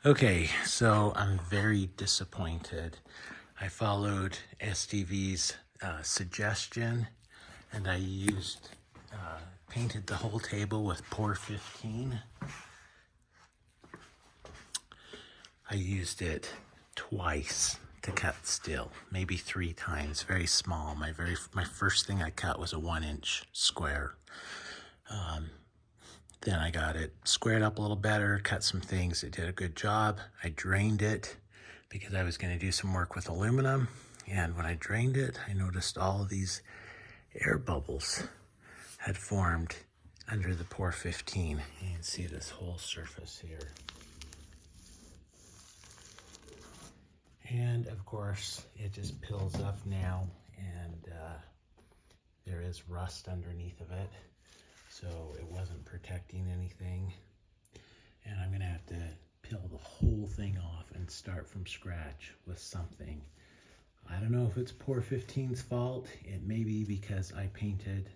Okay, so I'm very disappointed. I followed STV's suggestion, and I painted the whole table with Pour 15. I used it twice to cut steel, maybe 3 times, very small. My first thing I cut was a 1-inch square. Then I got it squared up a little better, cut some things. It did a good job. I drained it because I was going to do some work with aluminum. And when I drained it, I noticed all of these air bubbles had formed under the Pour 15. You can see this whole surface here. And of course, it just pills up now, and there is rust underneath of it. So it wasn't protecting anything. And I'm gonna have to peel the whole thing off and start from scratch with something. I don't know if it's Pour 15's fault. It may be because I painted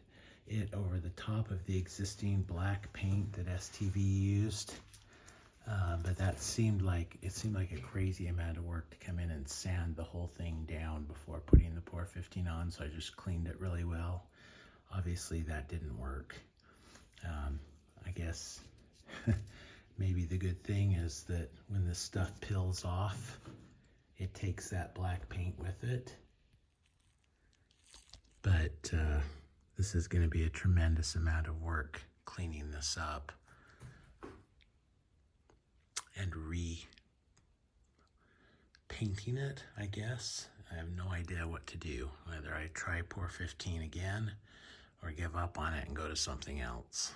it over the top of the existing black paint that STV used. But it seemed like a crazy amount of work to come in and sand the whole thing down before putting the Pour 15 on, so I just cleaned it really well. Obviously that didn't work. I guess maybe the good thing is that when this stuff peels off, it takes that black paint with it. But this is going to be a tremendous amount of work cleaning this up and repainting it, I guess. I have no idea what to do, whether I try Pour 15 again or give up on it and go to something else.